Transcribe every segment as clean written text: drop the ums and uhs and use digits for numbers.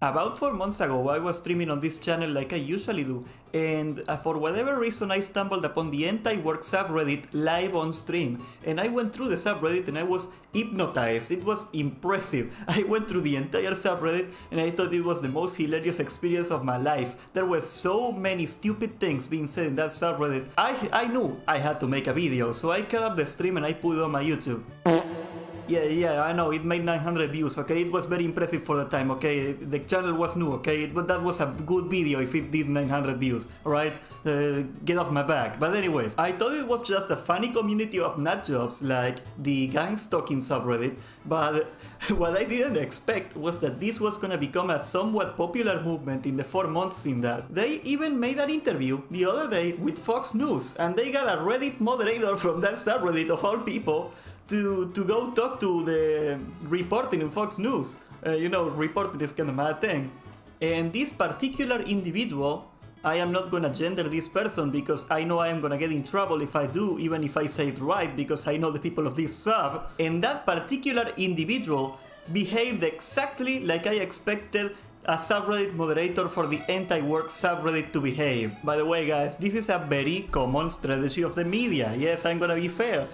About 4 months ago, I was streaming on this channel like I usually do, and for whatever reason I stumbled upon the Antiwork subreddit live on stream, and I went through the subreddit and I was hypnotized. It was impressive. I went through the entire subreddit and I thought it was the most hilarious experience of my life. There were so many stupid things being said in that subreddit. I knew I had to make a video, so I cut up the stream and I put it on my YouTube. Yeah, I know, it made 900 views, okay? It was very impressive for the time, okay? The channel was new, okay? But that was a good video if it did 900 views, alright? Get off my back. But anyways, I thought it was just a funny community of nutjobs like the gang stalking subreddit, but what I didn't expect was that this was gonna become a somewhat popular movement in the 4 months in that. They even made an interview the other day with Fox News, and they got a Reddit moderator from that subreddit of all people to go talk to the reporting in Fox News. You know, reporting is kind of my thing. And this particular individual, I am not gonna gender this person because I know I am gonna get in trouble if I do, even if I say it right, because I know the people of this sub. And that particular individual behaved exactly like I expected a subreddit moderator for the Antiwork subreddit to behave. By the way, guys, this is a very common strategy of the media. Yes, I'm gonna be fair.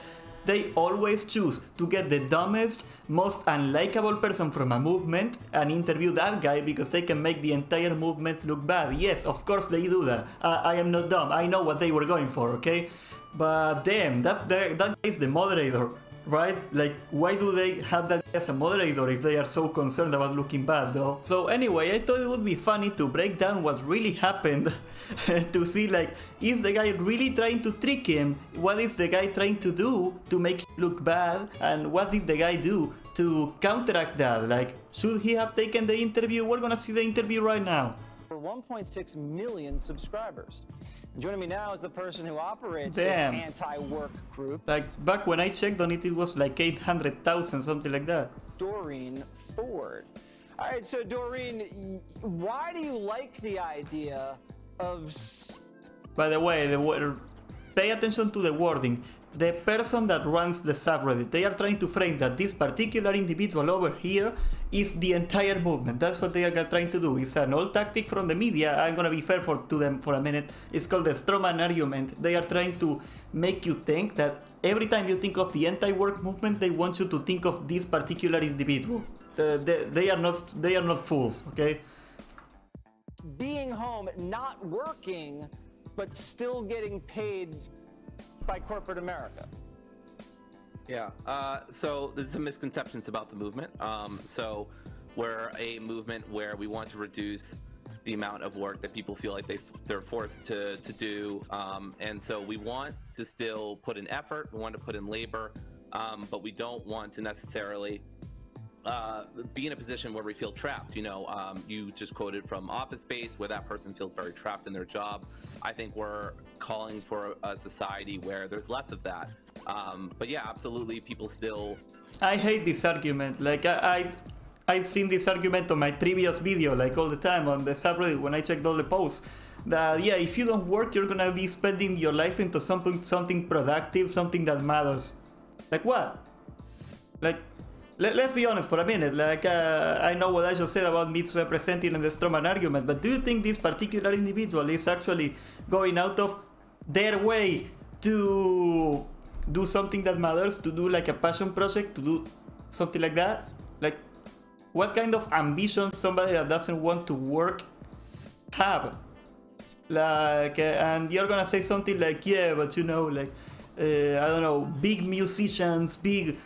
They always choose to get the dumbest, most unlikable person from a movement and interview that guy because they can make the entire movement look bad. Yes, of course they do that. I am not dumb. I know what they were going for, okay? But damn, that guy is the moderator, right? Like, why do they have that as a moderator if they are so concerned about looking bad, though? So anyway, I thought it would be funny to break down what really happened to see, like, is the guy really trying to trick him? What is the guy trying to do to make him look bad? And what did the guy do to counteract that? Like, should he have taken the interview? We're gonna see the interview right now. For 1.6 million subscribers. Joining me now is the person who operates Damn. this anti-work group. Like, back when I checked on it, it was like 800,000, something like that. Doreen Ford. All right, so Doreen, why do you like the idea of... By the way, pay attention to the wording. The person that runs the subreddit, they are trying to frame that this particular individual over here is the entire movement. That's what they are trying to do. It's an old tactic from the media. I'm gonna be fair to them for a minute. It's called the strawman argument. They are trying to make you think that every time you think of the anti-work movement, they want you to think of this particular individual. They are not fools, okay? Being home, not working, but still getting paid by corporate America. Yeah, so there's some misconceptions about the movement. So we're a movement where we want to reduce the amount of work that people feel like they're forced to do. And so we want to still put in effort, we want to put in labor, but we don't want to necessarily be in a position where we feel trapped. You know, you just quoted from Office Space where that person feels very trapped in their job. I think we're calling for a society where there's less of that. But yeah, absolutely, people still... I hate this argument. Like, I've seen this argument on my previous video, like all the time on the subreddit when I checked all the posts. That, yeah, if you don't work, you're gonna be spending your life into something productive, something that matters. Like what? Like, let's be honest for a minute. Like, I know what I just said about misrepresenting the strawman argument, but do you think this particular individual is actually going out of their way to do something that matters, to do like a passion project, to do something like that? Like, what kind of ambition somebody that doesn't want to work have? Like, and you're gonna say something like, yeah, but you know, like, I don't know, big musicians, big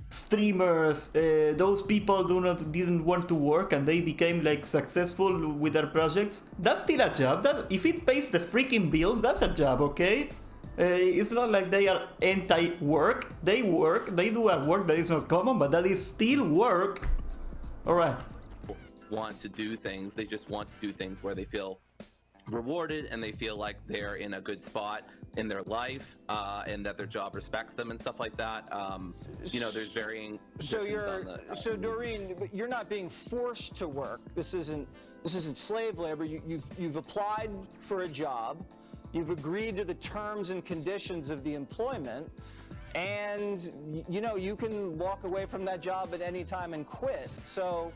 streamers, those people didn't want to work and they became like successful with their projects. That's still a job. If it pays the freaking bills, that's a job, okay? It's not like they are anti-work. They work, they do a work that is not common, but that is still work. Alright. Want to do things, they just want to do things where they feel rewarded and they feel like they're in a good spot in their life, and that their job respects them and stuff like that. You know, there's varying. So so Doreen, you're not being forced to work. This isn't slave labor. You've applied for a job, you've agreed to the terms and conditions of the employment, and you know you can walk away from that job at any time and quit. So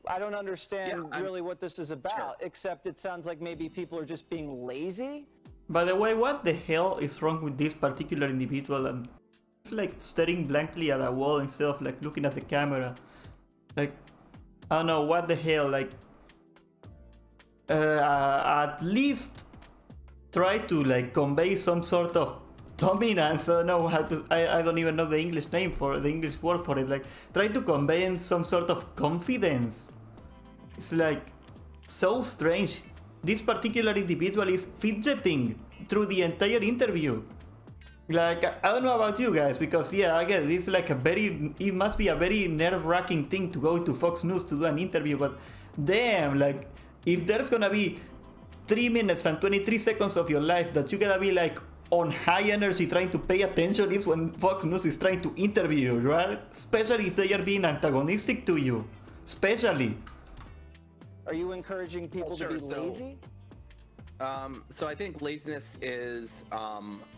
I don't understand Yeah, really what this is about, Sure. except it sounds like maybe people are just being lazy. By the way, what the hell is wrong with this particular individual? And it's like staring blankly at a wall instead of like looking at the camera. Like, I don't know, what the hell, like, at least try to like convey some sort of dominance. I don't know how to, I don't even know the English name for the English word for it. Like, try to convey some sort of confidence. It's like so strange. This particular individual is fidgeting through the entire interview. Like, I don't know about you guys, because yeah, again, it's like it must be a very nerve-wracking thing to go to Fox News to do an interview, but damn, like, if there's gonna be 3 minutes and 23 seconds of your life that you gotta be like on high energy trying to pay attention, is when Fox News is trying to interview you, right? Especially if they are being antagonistic to you. Especially. Are you encouraging people to be So- lazy? So I think laziness is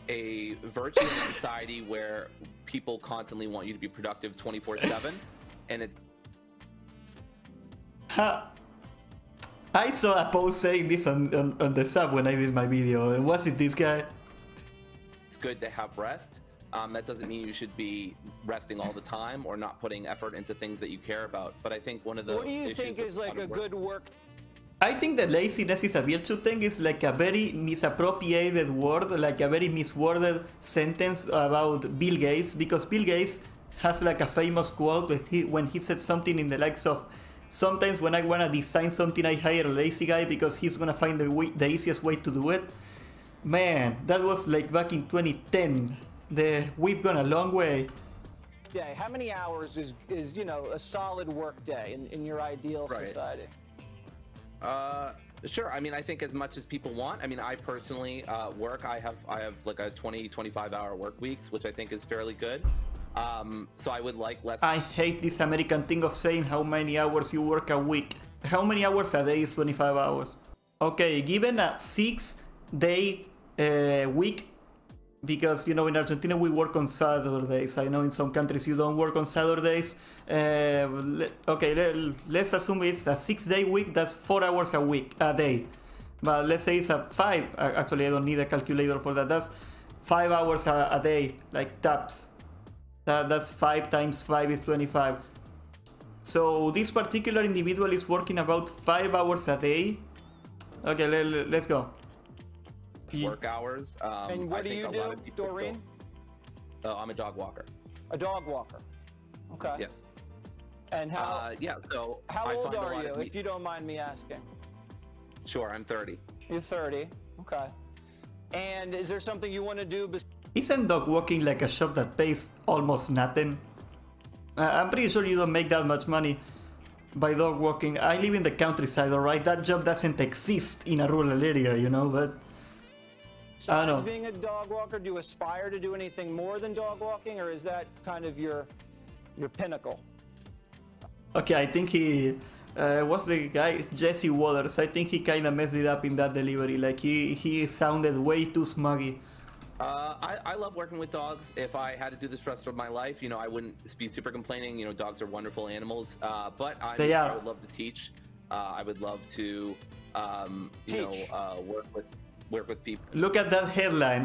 a virtue in society where people constantly want you to be productive 24/7, and it's I saw a post saying this on the sub when I did my video. Was it this guy? good to have rest. That doesn't mean you should be resting all the time or not putting effort into things that you care about. But I think one of the What do you issues think with is like a good work? I think that laziness is a virtue thing. Is like a very misappropriated word, like a very misworded sentence about Bill Gates, because Bill Gates has like a famous quote when he said something in the likes of, sometimes when I want to design something, I hire a lazy guy because he's going to find the easiest way to do it. Man, that was like back in 2010. We've gone a long way. Day. How many hours is you know, a solid work day in your ideal Right. society? Sure. I mean, I think as much as people want. I mean, I personally work. I have like a 25 hour work weeks, which I think is fairly good. So I would like less. I hate this American thing of saying how many hours you work a week. How many hours a day is 25 hours? Okay, given a 6-day week, because you know in Argentina we work on Saturdays. I know in some countries you don't work on Saturdays. Okay, let's assume it's a 6-day week. That's 4 hours a day. But let's say it's a 5. Actually, I don't need a calculator for that. That's 5 hours a day, like taps. That's 5 times 5 is 25. So this particular individual is working about 5 hours a day. Okay, let's go. Work hours. And what I do think you a lot do, of people Doreen? feel- I'm a dog walker. A dog walker. Okay. Yes. And how Yeah. So how I old find a are lot you, of if you don't mind me asking? Sure, I'm 30. You're 30. Okay. And is there something you want to do? Isn't dog walking like a job that pays almost nothing? I'm pretty sure you don't make that much money by dog walking. I live in the countryside, alright? That job doesn't exist in a rural area, you know, but I don't know. Besides being a dog walker, do you aspire to do anything more than dog walking, or is that kind of your pinnacle? Okay, I think he... what's the guy? Jesse Waters. I think he kind of messed it up in that delivery. Like, he sounded way too smuggy. I love working with dogs. If I had to do this for the rest of my life, you know, I wouldn't be super complaining. You know, dogs are wonderful animals. But I would love to teach. I would love to, work with people. Look at that headline.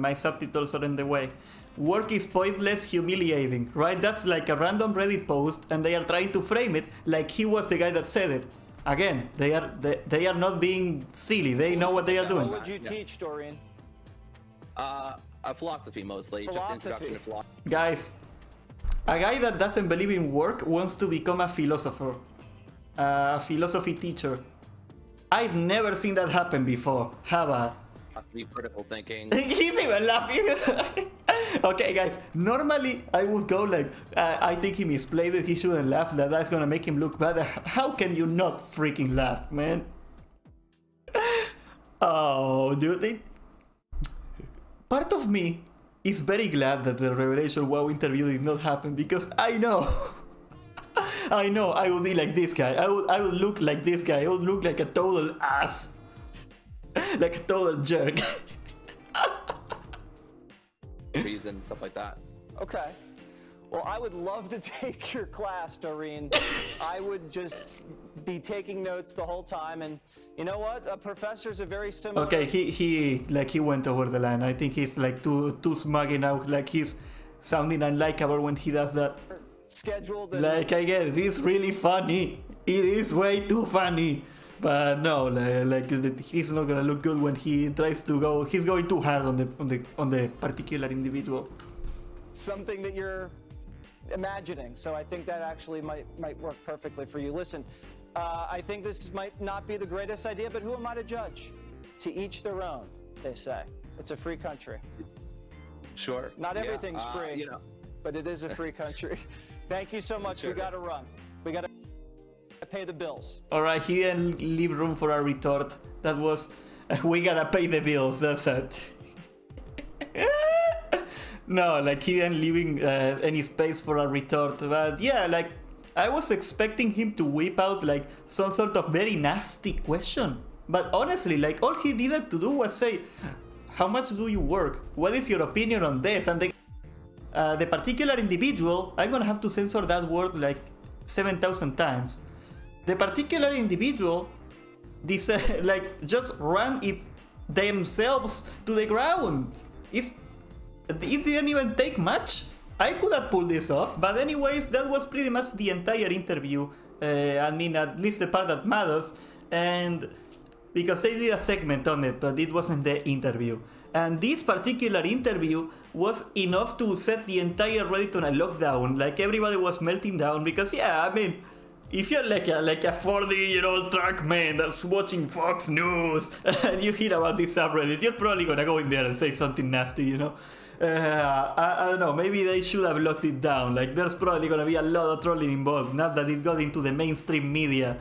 My subtitles are in the way. Work is pointless, humiliating, right? That's like a random Reddit post, and they are trying to frame it like he was the guy that said it. Again, they are not being silly. They know what they are doing. What would you teach, Doreen? Philosophy mostly. Philosophy. Just introduction to philosophy. Guys, a guy that doesn't believe in work wants to become a philosopher, a philosophy teacher. I've never seen that happen before. Have I? Philosophy, critical thinking. He's even laughing. Okay, guys. Normally, I would go like, I think he misplayed it. He shouldn't laugh. That's gonna make him look bad. How can you not freaking laugh, man? Oh, do you think? Part of me is very glad that the Revelation WoW interview did not happen, because I know, I would be like this guy. I would look like this guy. I would look like a total ass, like a total jerk. And stuff like that. Okay. Well, I would love to take your class, Doreen. I would just be taking notes the whole time, and you know what? Professors are very similar. Okay, he went over the line. I think he's like too smug now. Like he's sounding unlikable when he does that. Scheduled. Like I guess it's really funny. It is way too funny. But no, like he's not gonna look good when he tries to go. He's going too hard on the particular individual. Something that you're imagining. So I think that actually might work perfectly for you. Listen, I think this might not be the greatest idea, but who am I to judge? To each their own, they say. It's a free country. Sure. Not everything's free, you know. but it is a free country. Thank you so much. Sure. We got to run. We got to pay the bills. All right, he didn't leave room for a retort. That was, we gotta pay the bills. That's it. No, like he didn't leaving any space for a retort. But yeah, like I was expecting him to whip out like some sort of very nasty question. But honestly, like all he needed to do was say, "How much do you work? What is your opinion on this?" And the particular individual, I'm gonna have to censor that word like 7,000 times. The particular individual, this like just ran themselves to the ground. It didn't even take much. I could have pulled this off, but anyways, that was pretty much the entire interview. I mean, at least the part that matters, and because they did a segment on it, but it wasn't the interview. And this particular interview was enough to set the entire Reddit on a lockdown. Like everybody was melting down because, yeah, I mean, if you're like a 40-year-old drunk man that's watching Fox News and you hear about this subreddit, you're probably gonna go in there and say something nasty, you know? I don't know, maybe they should have locked it down. Like, there's probably gonna be a lot of trolling involved, not that it got into the mainstream media.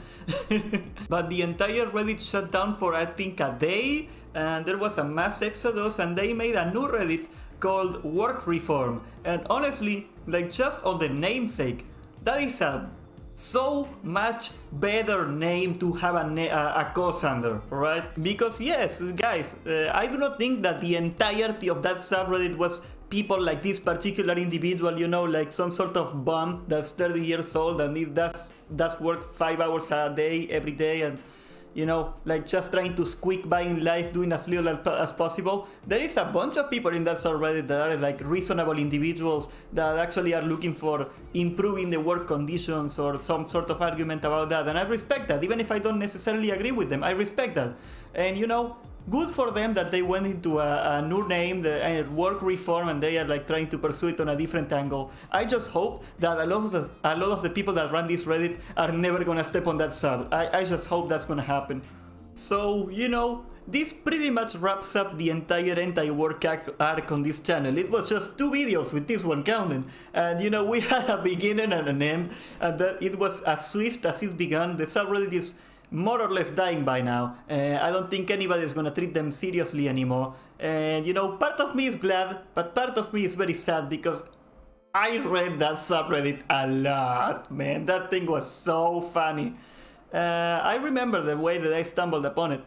But the entire Reddit shut down for, I think, a day, and there was a mass exodus, and they made a new Reddit called Work Reform. And honestly, like, just on the namesake, that is a so much better name to have a cause under, right? Because yes, guys, I do not think that the entirety of that subreddit was people like this particular individual, you know, like some sort of bum that's 30 years old and does work 5 hours a day every day, and you know, like just trying to squeak by in life, doing as little as possible. There is a bunch of people in that subreddit that are like reasonable individuals that actually are looking for improving the work conditions or some sort of argument about that. And I respect that, even if I don't necessarily agree with them, I respect that. And you know, good for them that they went into a new name, the Work Reform, and they are like trying to pursue it on a different angle. I just hope that a lot of the people that run this Reddit are never gonna step on that sub. I just hope that's gonna happen. So, you know, this pretty much wraps up the entire anti-work arc on this channel. It was just 2 videos with this one counting. And you know, we had a beginning and an end, and it was as swift as it began. The subreddit is more or less dying by now. I don't think anybody is gonna treat them seriously anymore. And you know, part of me is glad, but part of me is very sad because I read that subreddit a lot, man. That thing was so funny. I remember the way that I stumbled upon it.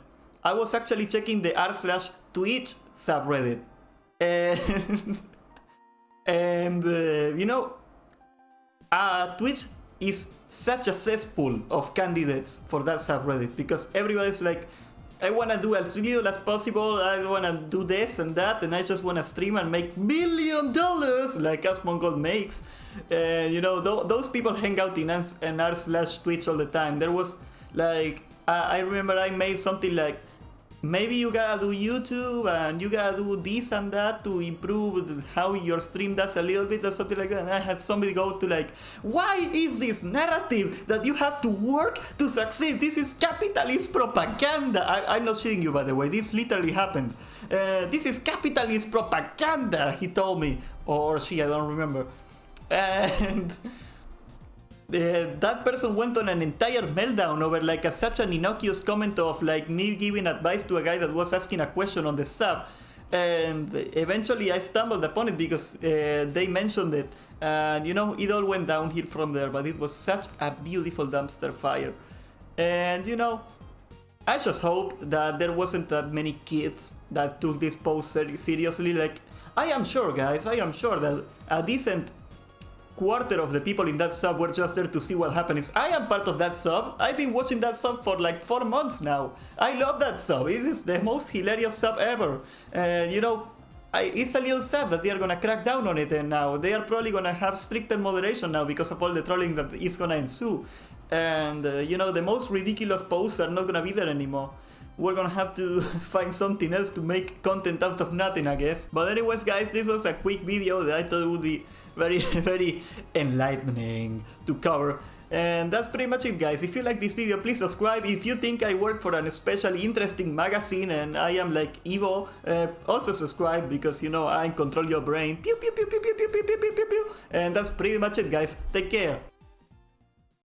I was actually checking the r/Twitch subreddit. And you know, Twitch is such a cesspool of candidates for that subreddit because everybody's like, I want to do as little as possible, I want to do this and that, and I just want to stream and make $1 million like Asmongold makes. You know, those people hang out in r/Twitch all the time. There was like, I remember I made something like, maybe you gotta do YouTube and you gotta do this and that to improve how your stream does a little bit or something like that. And I had somebody go to like, why is this narrative that you have to work to succeed? This is capitalist propaganda. I'm not shitting you, by the way. This literally happened. This is capitalist propaganda, he told me. Or she, I don't remember. And that person went on an entire meltdown over like such an innocuous comment of like me giving advice to a guy that was asking a question on the sub. And eventually I stumbled upon it because they mentioned it, and you know, it all went downhill from there. But it was such a beautiful dumpster fire. And you know, I just hope that there wasn't that many kids that took this post seriously. Like, I am sure, guys, I am sure that a decent quarter of the people in that sub were just there to see what happens. I am part of that sub. I've been watching that sub for like 4 months now. I love that sub. It is the most hilarious sub ever. You know, it's a little sad that they are gonna crack down on it, and now they are probably gonna have stricter moderation now because of all the trolling that is gonna ensue. And you know, the most ridiculous posts are not gonna be there anymore. We're gonna have to find something else to make content out of nothing, I guess. But anyways, guys, this was a quick video that I thought would be very, very enlightening to cover. And that's pretty much it, guys. If you like this video, please subscribe. If you think I work for an especially interesting magazine and I am like evil, also subscribe, because you know I control your brain. Pew, pew, pew, pew, pew, pew, pew, pew, pew, pew. And that's pretty much it, guys. Take care.